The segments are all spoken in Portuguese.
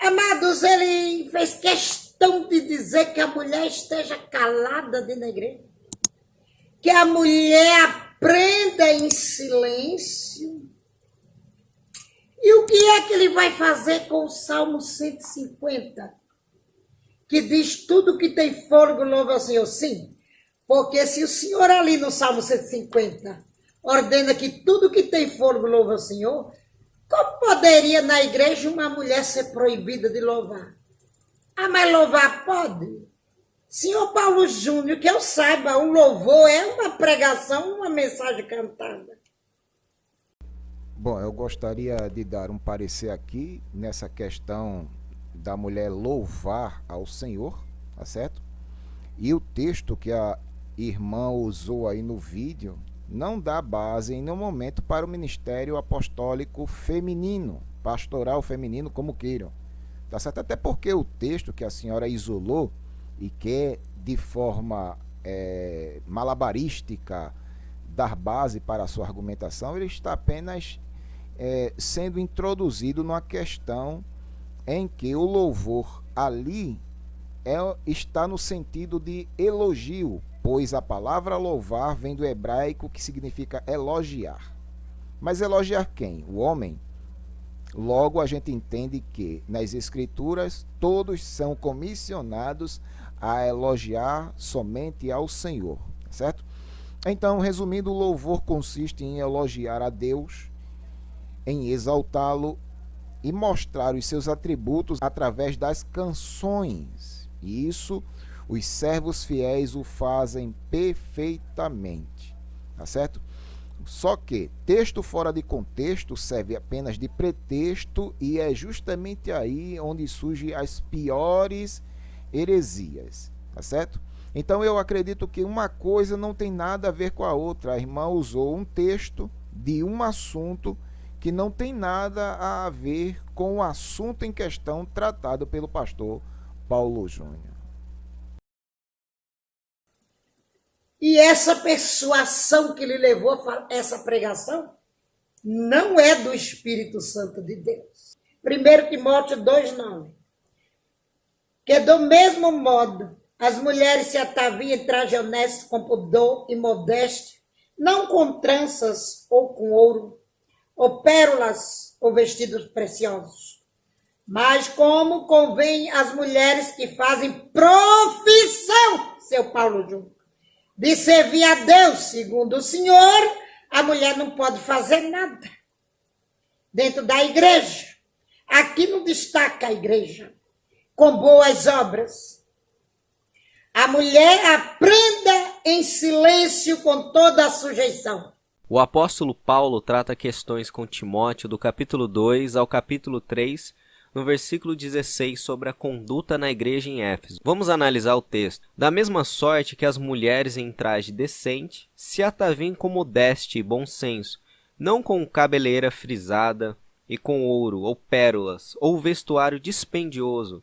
Amados, ele fez questão de dizer que a mulher esteja calada dentro da igreja. Que a mulher aprenda em silêncio. E o que é que ele vai fazer com o Salmo 150? Que diz tudo que tem fôlego louva ao Senhor. Sim, porque se o Senhor ali no Salmo 150 ordena que tudo que tem fôlego louva ao Senhor, como poderia na igreja uma mulher ser proibida de louvar? Ah, mas louvar pode? Senhor Paulo Júnior, que eu saiba, um louvor é uma pregação, uma mensagem cantada. Bom, eu gostaria de dar um parecer aqui nessa questão da mulher louvar ao Senhor, tá certo? E o texto que a irmã usou aí no vídeo não dá base em nenhum momento para o ministério apostólico feminino, pastoral feminino, como queiram, tá certo? Até porque o texto que a senhora isolou e quer de forma malabarística dar base para a sua argumentação, ele está apenas sendo introduzido numa questão em que o louvor ali está no sentido de elogio, pois a palavra louvar vem do hebraico que significa elogiar. Mas elogiar quem? O homem? Logo a gente entende que nas escrituras todos são comissionados a elogiar somente ao Senhor, certo? Então, resumindo, o louvor consiste em elogiar a Deus, em exaltá-lo e mostrar os seus atributos através das canções. E isso os servos fiéis o fazem perfeitamente, tá certo? Só que texto fora de contexto serve apenas de pretexto e é justamente aí onde surgem as piores heresias, tá certo? Então eu acredito que uma coisa não tem nada a ver com a outra. A irmã usou um texto de um assunto que não tem nada a ver com o assunto em questão tratado pelo pastor Paulo Júnior. E essa persuasão que lhe levou a essa pregação não é do Espírito Santo de Deus. 1 Timóteo 2,9. Que do mesmo modo as mulheres se ataviam em traje honesto, com pudor e modéstia, não com tranças ou com ouro, ou pérolas, ou vestidos preciosos, mas como convém às mulheres que fazem profissão, seu Paulo Júnior, de servir a Deus segundo o Senhor. A mulher não pode fazer nada dentro da igreja. Aqui não destaca a igreja com boas obras. A mulher aprenda em silêncio com toda a sujeição. O apóstolo Paulo trata questões com Timóteo do capítulo 2 ao capítulo 3, no versículo 16, sobre a conduta na igreja em Éfeso. Vamos analisar o texto. Da mesma sorte que as mulheres em traje decente se ataviem com modéstia e bom senso, não com cabeleira frisada e com ouro ou pérolas ou vestuário dispendioso,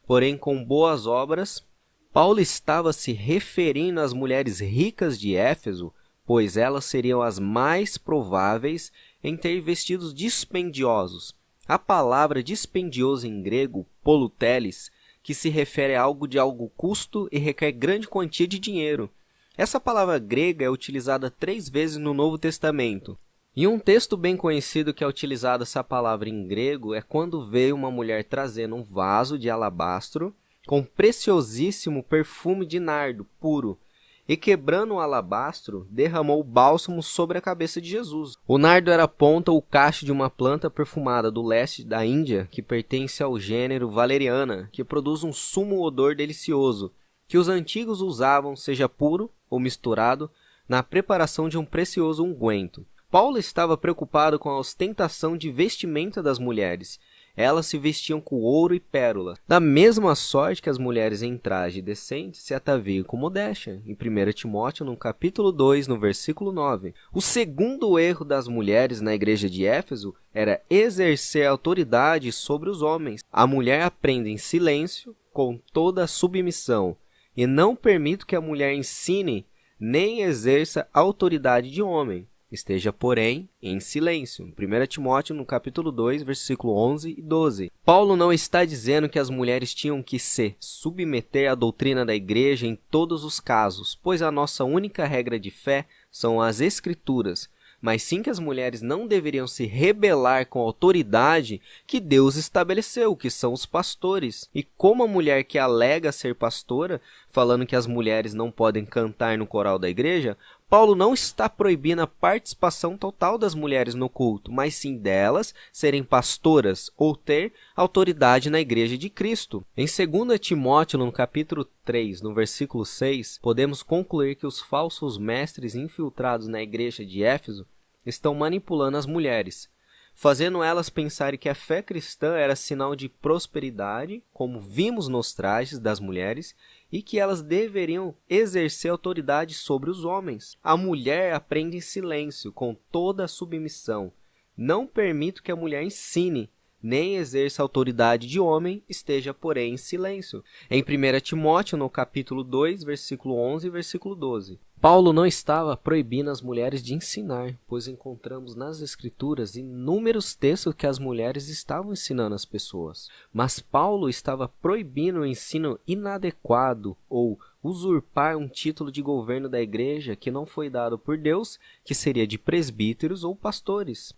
porém com boas obras. Paulo estava se referindo às mulheres ricas de Éfeso, pois elas seriam as mais prováveis em ter vestidos dispendiosos. A palavra dispendioso em grego, poluteles, que se refere a algo de algo custo e requer grande quantia de dinheiro. Essa palavra grega é utilizada 3 vezes no Novo Testamento. E um texto bem conhecido que é utilizado essa palavra em grego é quando veio uma mulher trazendo um vaso de alabastro com preciosíssimo perfume de nardo puro, e quebrando o alabastro, derramou o bálsamo sobre a cabeça de Jesus. O nardo era a ponta ou cacho de uma planta perfumada do leste da Índia, que pertence ao gênero valeriana, que produz um sumo odor delicioso, que os antigos usavam, seja puro ou misturado, na preparação de um precioso unguento. Paulo estava preocupado com a ostentação de vestimenta das mulheres. Elas se vestiam com ouro e pérola, da mesma sorte que as mulheres em traje decente se ataviam com modéstia, em 1 Timóteo, no capítulo 2, no versículo 9. O segundo erro das mulheres na igreja de Éfeso era exercer autoridade sobre os homens. A mulher aprende em silêncio, com toda a submissão, e não permito que a mulher ensine nem exerça autoridade de homem. esteja, porém, em silêncio. 1 Timóteo, no capítulo 2, versículo 11 e 12. Paulo não está dizendo que as mulheres tinham que se submeter à doutrina da igreja em todos os casos, pois a nossa única regra de fé são as Escrituras, mas sim que as mulheres não deveriam se rebelar com a autoridade que Deus estabeleceu, que são os pastores. E como a mulher que alega ser pastora, falando que as mulheres não podem cantar no coral da igreja, Paulo não está proibindo a participação total das mulheres no culto, mas sim delas serem pastoras ou ter autoridade na igreja de Cristo. Em 2 Timóteo, no capítulo 3, no versículo 6, podemos concluir que os falsos mestres infiltrados na igreja de Éfeso estão manipulando as mulheres, fazendo elas pensarem que a fé cristã era sinal de prosperidade, como vimos nos trajes das mulheres, e que elas deveriam exercer autoridade sobre os homens. A mulher aprende em silêncio, com toda a submissão. Não permito que a mulher ensine, nem exerça autoridade de homem, esteja, porém, em silêncio. Em 1 Timóteo, no capítulo 2, versículo 11 e versículo 12. Paulo não estava proibindo as mulheres de ensinar, pois encontramos nas Escrituras inúmeros textos que as mulheres estavam ensinando as pessoas. Mas Paulo estava proibindo o ensino inadequado ou usurpar um título de governo da igreja que não foi dado por Deus, que seria de presbíteros ou pastores.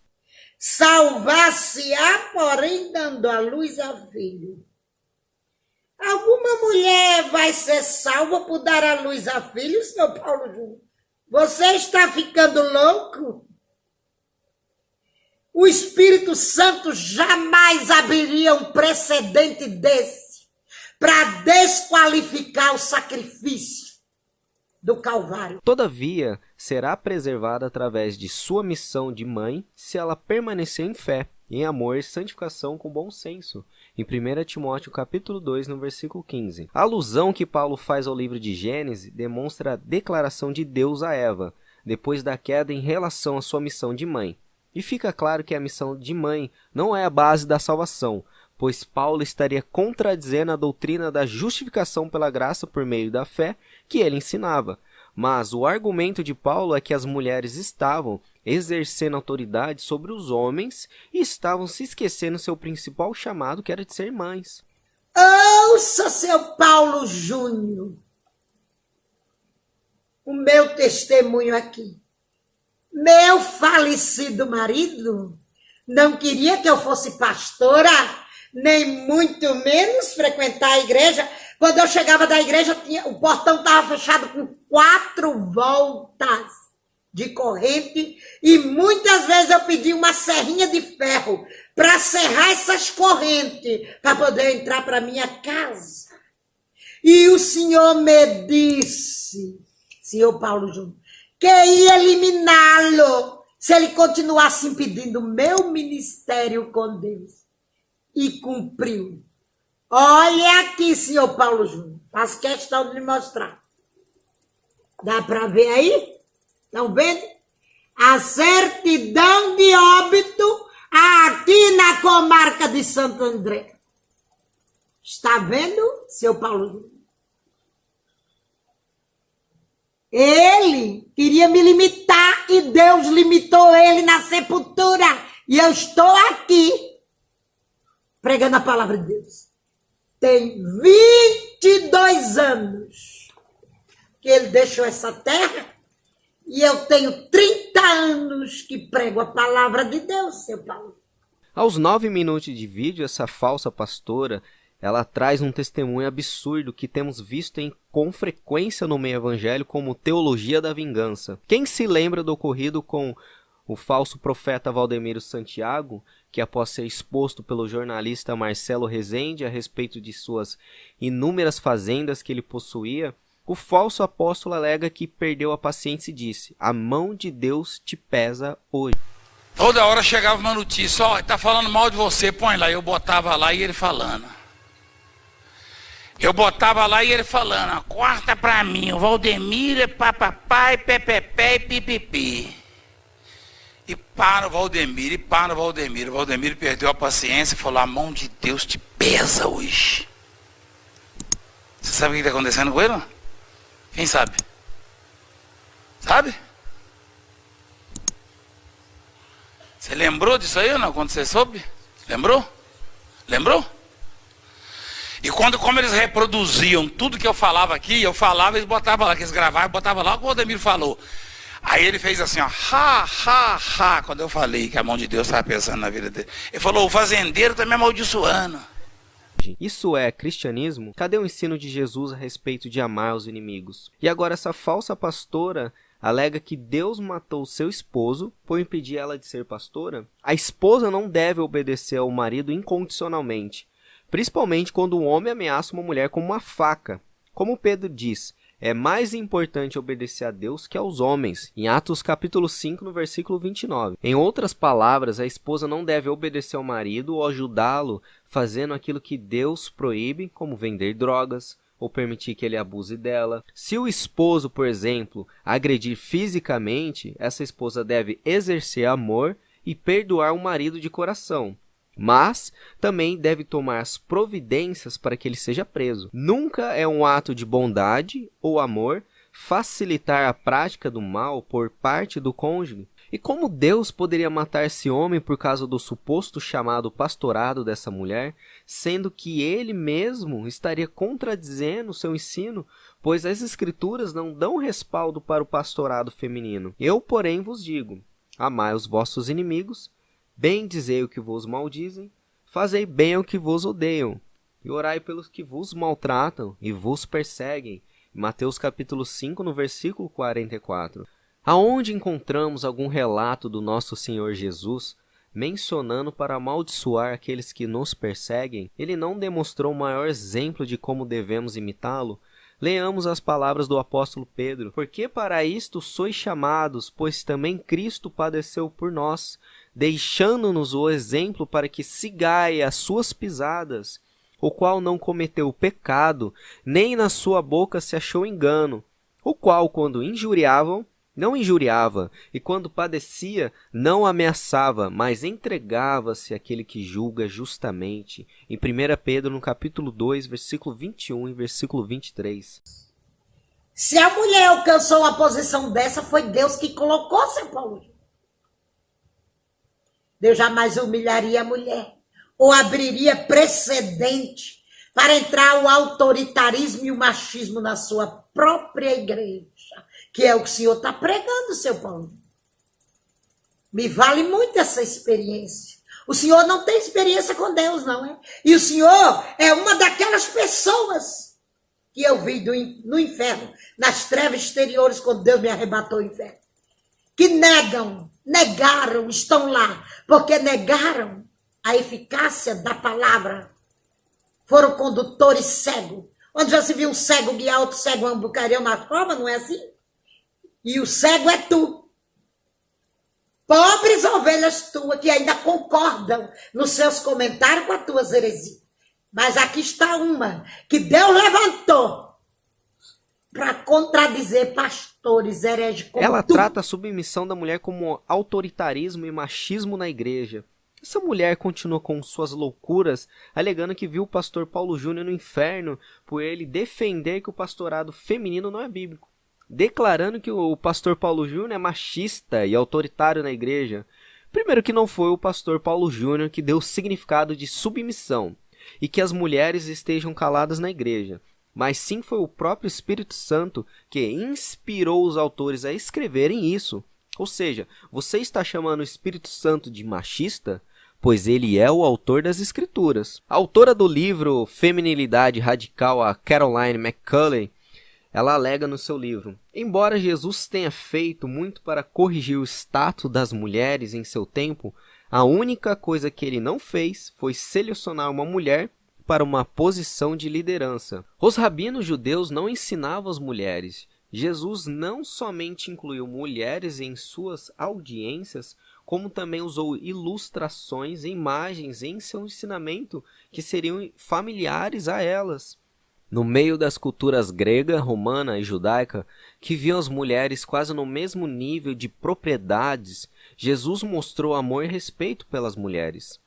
Salvar-se-á, porém, dando à luz a filho. Alguma mulher vai ser salva por dar à luz a filho, senhor Paulo Júnior? Você está ficando louco? O Espírito Santo jamais abriria um precedente desse para desqualificar o sacrifício do Calvário. Todavia, será preservada através de sua missão de mãe se ela permanecer em fé, em amor e santificação com bom senso. Em 1 Timóteo capítulo 2, no versículo 15. A alusão que Paulo faz ao livro de Gênesis demonstra a declaração de Deus a Eva, depois da queda em relação à sua missão de mãe. E fica claro que a missão de mãe não é a base da salvação, pois Paulo estaria contradizendo a doutrina da justificação pela graça por meio da fé que ele ensinava. Mas o argumento de Paulo é que as mulheres estavam exercendo autoridade sobre os homens e estavam se esquecendo seu principal chamado, que era de ser mães. Ouça, seu Paulo Júnior, o meu testemunho aqui. Meu falecido marido não queria que eu fosse pastora, nem muito menos frequentar a igreja. Quando eu chegava da igreja, o portão estava fechado com 4 voltas de corrente e muitas vezes eu pedi uma serrinha de ferro para serrar essas correntes para poder entrar para minha casa. E o Senhor me disse, senhor Paulo Júnior, que ia eliminá-lo se ele continuasse impedindo o meu ministério com Deus. E cumpriu. Olha aqui, senhor Paulo Júnior, faço questão de lhe mostrar. Dá para ver aí? Estão vendo? A certidão de óbito aqui na comarca de Santo André. Está vendo, seu Paulo Júnior? Ele queria me limitar e Deus limitou ele na sepultura. E eu estou aqui pregando a palavra de Deus. Tem 22 anos que ele deixou essa terra e eu tenho 30 anos que prego a palavra de Deus, seu Paulo. Aos 9 minutos de vídeo, essa falsa pastora, ela traz um testemunho absurdo que temos visto com frequência no meio evangélico como teologia da vingança. Quem se lembra do ocorrido com o falso profeta Valdemiro Santiago, que após ser exposto pelo jornalista Marcelo Rezende a respeito de suas inúmeras fazendas que ele possuía, o falso apóstolo alega que perdeu a paciência e disse: a mão de Deus te pesa hoje. Toda hora chegava uma notícia: ó, tá falando mal de você, põe lá. Eu botava lá e ele falando. Eu botava lá e ele falando: corta pra mim, o Valdemiro é papapai, pepepé e pipipi. E para o Valdemiro, e para o Valdemiro. O Valdemiro perdeu a paciência e falou: a mão de Deus te pesa hoje. Você sabe o que está acontecendo com ele? Quem sabe? Sabe? Você lembrou disso aí ou não, quando você soube? Lembrou? Lembrou? E como eles reproduziam tudo que eu falava aqui, eu falava, eles botavam lá, que eles gravavam, botavam lá o que o Odemir falou. Aí ele fez assim, ó, quando eu falei que a mão de Deus estava pesando na vida dele. Ele falou, o fazendeiro está me amaldiçoando. Isso é cristianismo? Cadê o ensino de Jesus a respeito de amar os inimigos? E agora essa falsa pastora alega que Deus matou seu esposo por impedir ela de ser pastora? A esposa não deve obedecer ao marido incondicionalmente, principalmente quando um homem ameaça uma mulher com uma faca. Como Pedro diz, é mais importante obedecer a Deus que aos homens, em Atos capítulo 5, no versículo 29. Em outras palavras, a esposa não deve obedecer ao marido ou ajudá-lo fazendo aquilo que Deus proíbe, como vender drogas, ou permitir que ele abuse dela. Se o esposo, por exemplo, agredir fisicamente, essa esposa deve exercer amor e perdoar o marido de coração. Mas também deve tomar as providências para que ele seja preso. Nunca é um ato de bondade ou amor facilitar a prática do mal por parte do cônjuge. E como Deus poderia matar esse homem por causa do suposto chamado pastorado dessa mulher, sendo que ele mesmo estaria contradizendo seu ensino, pois as escrituras não dão respaldo para o pastorado feminino? Eu, porém, vos digo, amai os vossos inimigos, bendizei o que vos maldizem, fazei bem ao que vos odeiam, e orai pelos que vos maltratam e vos perseguem. Mateus capítulo 5, no versículo 44. Aonde encontramos algum relato do nosso Senhor Jesus mencionando para amaldiçoar aqueles que nos perseguem? Ele não demonstrou o maior exemplo de como devemos imitá-lo? Leamos as palavras do apóstolo Pedro. Porque para isto sois chamados, pois também Cristo padeceu por nós, deixando-nos o exemplo para que sigai as suas pisadas, o qual não cometeu pecado, nem na sua boca se achou engano, o qual, quando injuriavam, não injuriava, e quando padecia, não ameaçava, mas entregava-se àquele que julga justamente. Em 1 Pedro, no capítulo 2, versículo 21 e versículo 23. Se a mulher alcançou uma posição dessa, foi Deus que colocou, seu Paulo. Deus jamais humilharia a mulher, ou abriria precedente para entrar o autoritarismo e o machismo na sua própria igreja, que é o que o senhor está pregando, seu Paulo. Me vale muito essa experiência. O senhor não tem experiência com Deus, não é? E o senhor é uma daquelas pessoas que eu vi no inferno, nas trevas exteriores, quando Deus me arrebatou do inferno, que negaram, estão lá, porque negaram a eficácia da palavra. Foram condutores cegos. Onde já se viu um cego guiar outro cego uma bucaria, uma prova, não é assim? E o cego é tu. Pobres ovelhas tuas que ainda concordam nos seus comentários com as tuas heresias. Mas aqui está uma que Deus levantou para contradizer pastores hereges como Ela tu. trata a submissão da mulher como autoritarismo e machismo na igreja. Essa mulher continua com suas loucuras, alegando que viu o pastor Paulo Júnior no inferno por ele defender que o pastorado feminino não é bíblico, declarando que o pastor Paulo Júnior é machista e autoritário na igreja. Primeiro que não foi o pastor Paulo Júnior que deu o significado de submissão e que as mulheres estejam caladas na igreja, mas sim foi o próprio Espírito Santo que inspirou os autores a escreverem isso. Ou seja, você está chamando o Espírito Santo de machista? Pois ele é o autor das Escrituras. A autora do livro Feminilidade Radical, a Caroline McCulley, ela alega no seu livro: embora Jesus tenha feito muito para corrigir o status das mulheres em seu tempo, a única coisa que ele não fez foi selecionar uma mulher para uma posição de liderança. Os rabinos judeus não ensinavam as mulheres. Jesus não somente incluiu mulheres em suas audiências, como também usou ilustrações e imagens em seu ensinamento que seriam familiares a elas. No meio das culturas grega, romana e judaica, que viam as mulheres quase no mesmo nível de propriedades, Jesus mostrou amor e respeito pelas mulheres.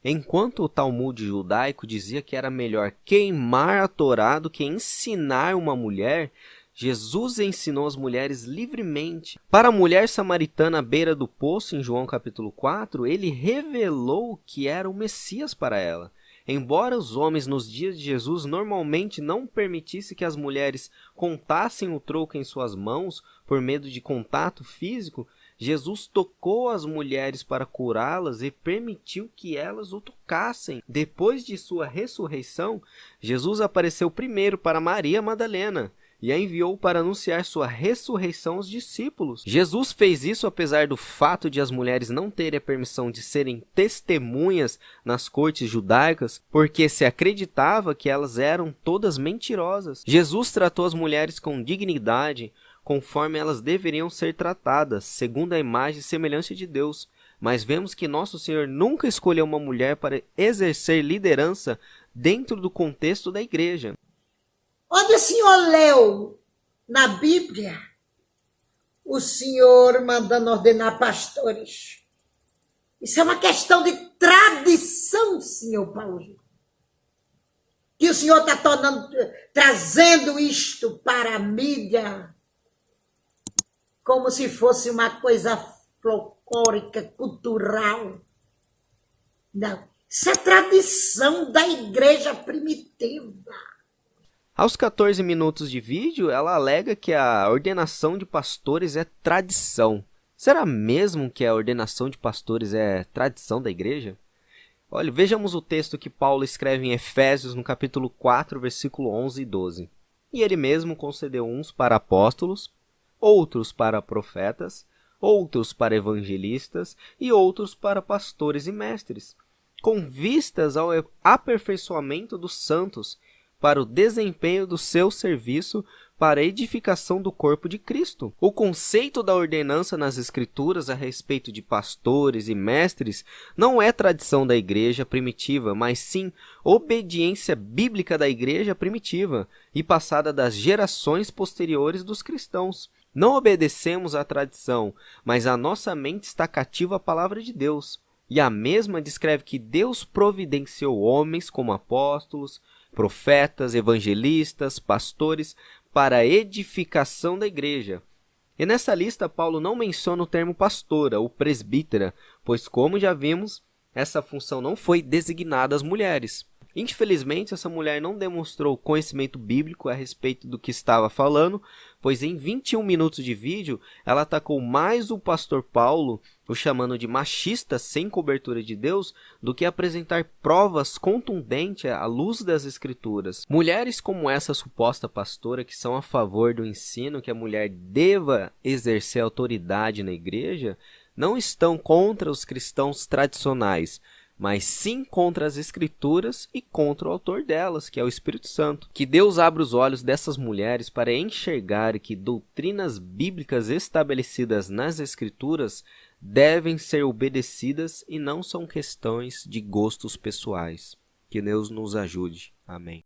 Enquanto o Talmud judaico dizia que era melhor queimar a Torá do que ensinar uma mulher, Jesus ensinou as mulheres livremente. Para a mulher samaritana à beira do poço, em João capítulo 4, ele revelou que era o Messias para ela. Embora os homens nos dias de Jesus normalmente não permitissem que as mulheres contassem o troco em suas mãos por medo de contato físico, Jesus tocou as mulheres para curá-las e permitiu que elas o tocassem. Depois de sua ressurreição, Jesus apareceu primeiro para Maria Madalena e a enviou para anunciar sua ressurreição aos discípulos. Jesus fez isso apesar do fato de as mulheres não terem a permissão de serem testemunhas nas cortes judaicas, porque se acreditava que elas eram todas mentirosas. Jesus tratou as mulheres com dignidade, conforme elas deveriam ser tratadas, segundo a imagem e semelhança de Deus. Mas vemos que Nosso Senhor nunca escolheu uma mulher para exercer liderança dentro do contexto da igreja. Onde o senhor leu na Bíblia o senhor mandando ordenar pastores? Isso é uma questão de tradição, senhor Paulo. Que o senhor está trazendo isto para a mídia como se fosse uma coisa folclórica, cultural. Não, isso é tradição da igreja primitiva. Aos 14 minutos de vídeo, ela alega que a ordenação de pastores é tradição. Será mesmo que a ordenação de pastores é tradição da igreja? Olha, vejamos o texto que Paulo escreve em Efésios, no capítulo 4, versículo 11 e 12. E ele mesmo concedeu uns para apóstolos, outros para profetas, outros para evangelistas e outros para pastores e mestres, com vistas ao aperfeiçoamento dos santos, para o desempenho do seu serviço para a edificação do corpo de Cristo. O conceito da ordenança nas Escrituras a respeito de pastores e mestres não é tradição da igreja primitiva, mas sim obediência bíblica da igreja primitiva e passada das gerações posteriores dos cristãos. Não obedecemos à tradição, mas a nossa mente está cativa à palavra de Deus. E a mesma descreve que Deus providenciou homens como apóstolos, profetas, evangelistas, pastores, para a edificação da igreja. E nessa lista, Paulo não menciona o termo pastora ou presbítera, pois, como já vimos, essa função não foi designada às mulheres. Infelizmente, essa mulher não demonstrou conhecimento bíblico a respeito do que estava falando, pois em 21 minutos de vídeo, ela atacou mais o pastor Paulo, o chamando de machista sem cobertura de Deus, do que apresentar provas contundentes à luz das Escrituras. Mulheres como essa suposta pastora, que são a favor do ensino que a mulher deva exercer autoridade na igreja, não estão contra os cristãos tradicionais, mas sim contra as Escrituras e contra o autor delas, que é o Espírito Santo. Que Deus abra os olhos dessas mulheres para enxergar que doutrinas bíblicas estabelecidas nas Escrituras devem ser obedecidas e não são questões de gostos pessoais. Que Deus nos ajude. Amém.